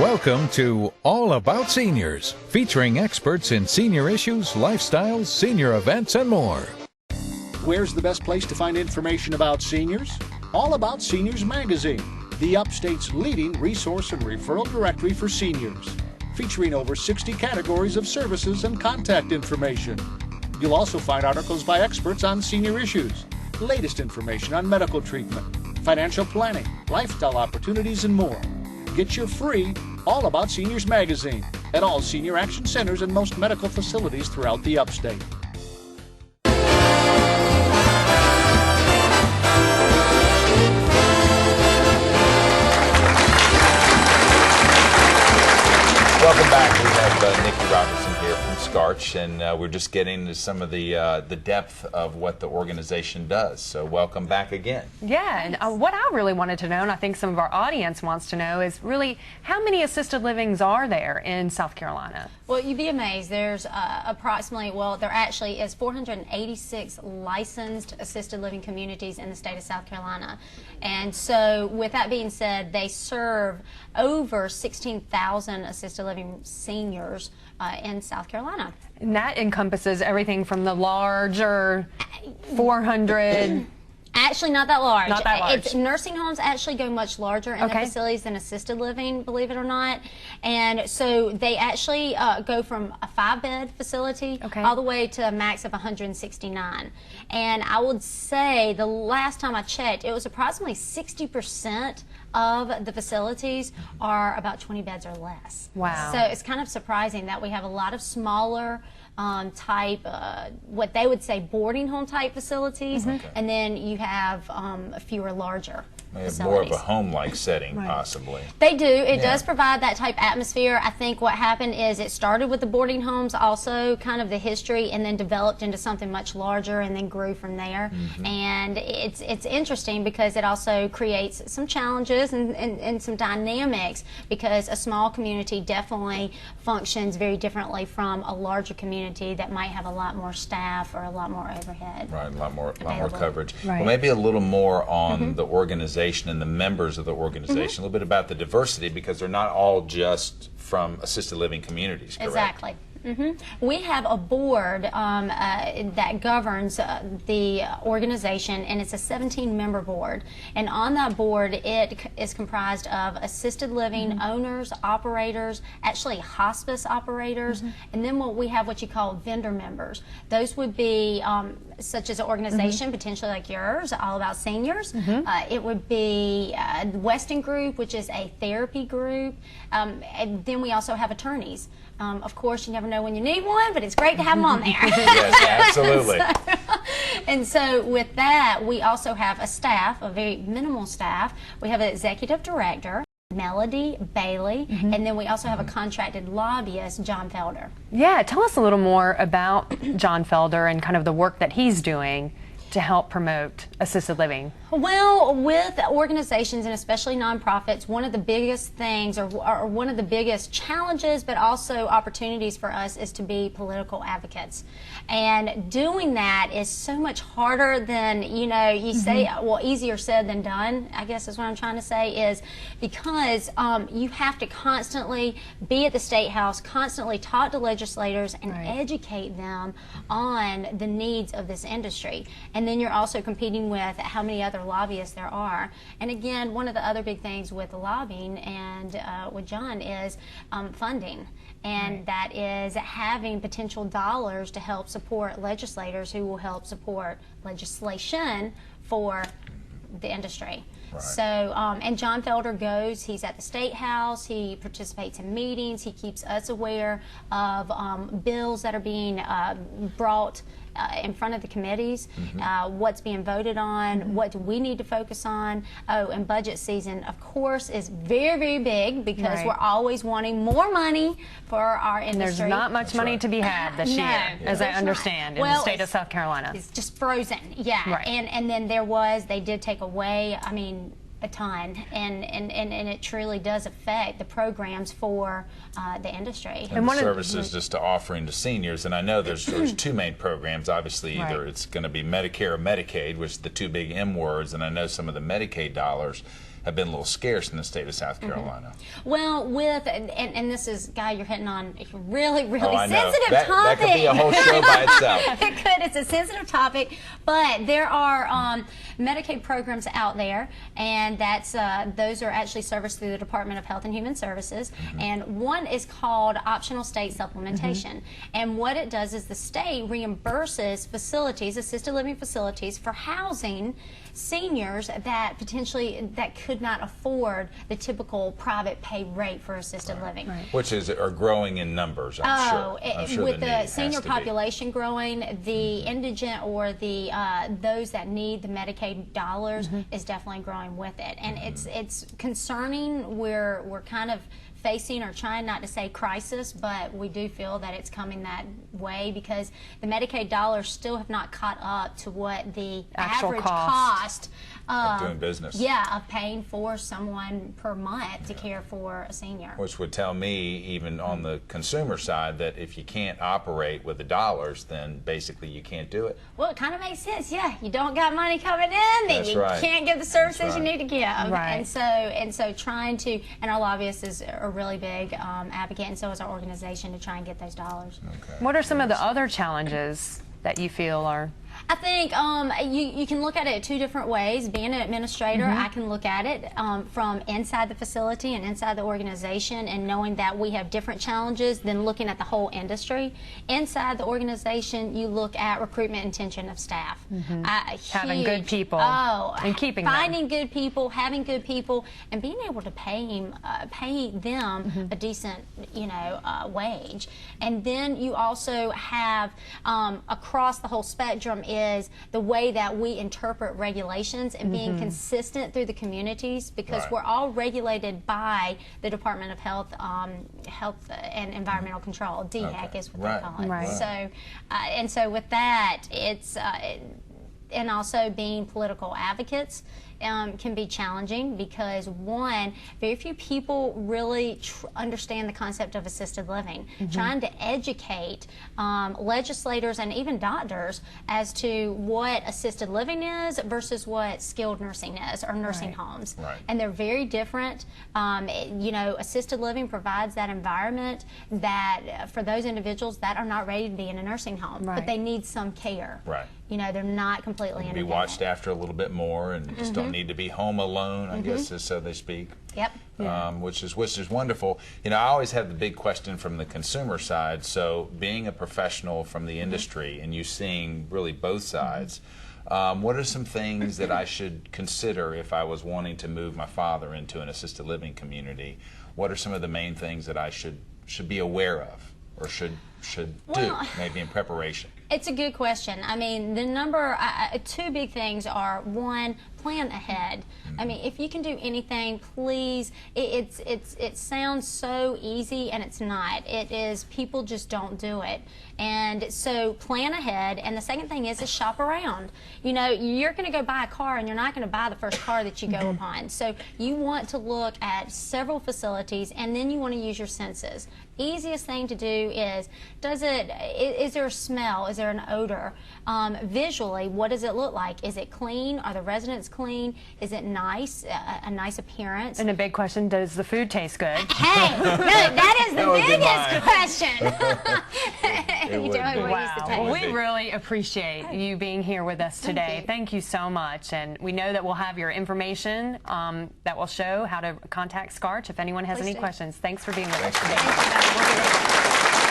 Welcome to All About Seniors, featuring experts in senior issues, lifestyles, senior events, and more. Where's the best place to find information about seniors? All About Seniors magazine, the Upstate's leading resource and referral directory for seniors, featuring over 60 categories of services and contact information. You'll also find articles by experts on senior issues, latest information on medical treatment, financial planning, lifestyle opportunities, and more. Get your free All About Seniors magazine at all senior action centers and most medical facilities throughout the Upstate. Welcome back. We have Nikki Robertson here from SCARCH, and we're just getting into some of the depth of what the organization does. So welcome back again. Yeah, and what I really wanted to know, and I think some of our audience wants to know, is really how many assisted livings are there in South Carolina? Well, you'd be amazed. There's approximately, well, there actually is 486 licensed assisted living communities in the state of South Carolina. And so with that being said, they serve over 16,000 assisted living seniors in South Carolina. And that encompasses everything from the larger 400... Actually, not that large. Not that large. Nursing homes actually go much larger in the facilities than assisted living, believe it or not. And so they actually go from a 5-bed facility all the way to a max of 169. And I would say the last time I checked, it was approximately 60% of the facilities are about 20 beds or less. Wow. So it's kind of surprising that we have a lot of smaller type, what they would say boarding home type facilities, and then you have fewer larger facilities. More of a home-like setting, possibly. They do. It does provide that type atmosphere. I think what happened is it started with the boarding homes, also kind of the history, and then developed into something much larger, and then grew from there. And it's interesting because it also creates some challenges and some dynamics, because a small community definitely functions very differently from a larger community that might have a lot more staff or a lot more overhead. Right, a lot more coverage. Right. Well, maybe a little more on the organization and the members of the organization, a little bit about the diversity, because they're not all just from assisted living communities, correct? Exactly. We have a board that governs the organization, and it's a 17-member board. And on that board, it is comprised of assisted living owners, operators, actually hospice operators, and then we have what you call vendor members. Those would be such as an organization, potentially like yours, All About Seniors. It would be the Weston Group, which is a therapy group. And then we also have attorneys. Of course, you never know when you need one, but it's great to have them on there. Yes, absolutely. And so with that, we also have a staff, a very minimal staff. We have an executive director, Melody Bailey, and then we also have a contracted lobbyist, John Felder. Yeah, tell us a little more about John Felder and kind of the work that he's doing to help promote assisted living. Well, with organizations and especially nonprofits, one of the biggest things or one of the biggest challenges but also opportunities for us is to be political advocates. And doing that is so much harder than, you know, you say, well, easier said than done, I guess is what I'm trying to say, is because you have to constantly be at the State House, constantly talk to legislators and educate them on the needs of this industry. And then you're also competing with how many other lobbyists there are. And again, one of the other big things with lobbying and with John is funding. And that is having potential dollars to help support legislators who will help support legislation for the industry. So, and John Felder goes, he's at the State House, he participates in meetings, he keeps us aware of bills that are being brought in front of the committees, what's being voted on, what do we need to focus on. Oh, and budget season, of course, is very, very big because we're always wanting more money for our industry. There's not much money to be had this year, as I understand, in the state of South Carolina. It's just frozen, and then they did take away, I mean, a ton, and it truly does affect the programs for the industry. And services just to offering to seniors, and I know there's two main programs. Obviously, either it's going to be Medicare or Medicaid, which are the two big M words, and I know some of the Medicaid dollars have been a little scarce in the state of South Carolina. Well, and this is, Guy, you're hitting on a really, really I know. sensitive That topic. could be a whole show by itself. It could. It's a sensitive topic, but there are Medicaid programs out there, and those are actually serviced through the Department of Health and Human Services, and one is called optional state supplementation. And what it does is the state reimburses facilities, assisted living facilities, for housing seniors that could not afford the typical private pay rate for assisted living. Which are growing in numbers, I'm sure. I'm sure with the need senior has to be. population growing, the indigent or the those that need the Medicaid dollars is definitely growing with it, and it's concerning. We're kind of facing, or trying not to say crisis, but we do feel that it's coming that way because the Medicaid dollars still have not caught up to what the Actual average cost of doing business. Yeah, of paying for someone per month to care for a senior. Which would tell me, even on the consumer side, that if you can't operate with the dollars, then basically you can't do it. Well, it kind of makes sense. Yeah, you don't got money coming in, then That's you right. can't give the services That's you right. need to give. Right. And so trying to, and our lobbyists is a really big advocate, and so is our organization, to try and get those dollars. Okay. What are some of the other challenges that you feel are? I think you can look at it 2 different ways. Being an administrator, I can look at it from inside the facility and inside the organization, and knowing that we have different challenges than looking at the whole industry. Inside the organization, you look at recruitment and tenure of staff. Having good people and keeping finding good people, having good people, and being able to pay them a decent, wage. And then you also have across the whole spectrum is the way that we interpret regulations and being consistent through the communities, because we're all regulated by the Department of Health and Environmental Control. DHEC is what they call it. Right. So, and so with that, it's and also being political advocates can be challenging because, one, very few people really understand the concept of assisted living. Trying to educate legislators and even doctors as to what assisted living is versus what skilled nursing is, or nursing homes. Right. And they're very different. Assisted living provides that environment that for those individuals that are not ready to be in a nursing home, but they need some care. Right. They're not completely Be independent. watched after a little bit more, and just don't need to be home alone, I guess, so they speak. Yep. Which is wonderful. I always have the big question from the consumer side. So, being a professional from the industry and you seeing really both sides, what are some things that I should consider if I was wanting to move my father into an assisted living community? What are some of the main things that I should be aware of, or should do, maybe in preparation? It's a good question. I mean, the two big things are, one, plan ahead. I mean, if you can do anything, please. It sounds so easy, and it's not. It is. People just don't do it, and so plan ahead. And the second thing is shop around. You're going to go buy a car, and you're not going to buy the first car that you go upon. So you want to look at several facilities, and then you want to use your senses. Easiest thing to do is there a smell? Is there an odor? Visually, what does it look like? Is it clean? Are the residents clean? Is it nice? A nice appearance? And a big question, does the food taste good? Hey, no, that is the biggest question. It would be. Wow. We really appreciate you being here with us today. Thank you so much. And we know that we'll have your information that will show how to contact SCARCH if anyone has any questions. Thanks for being with us today. Thank you.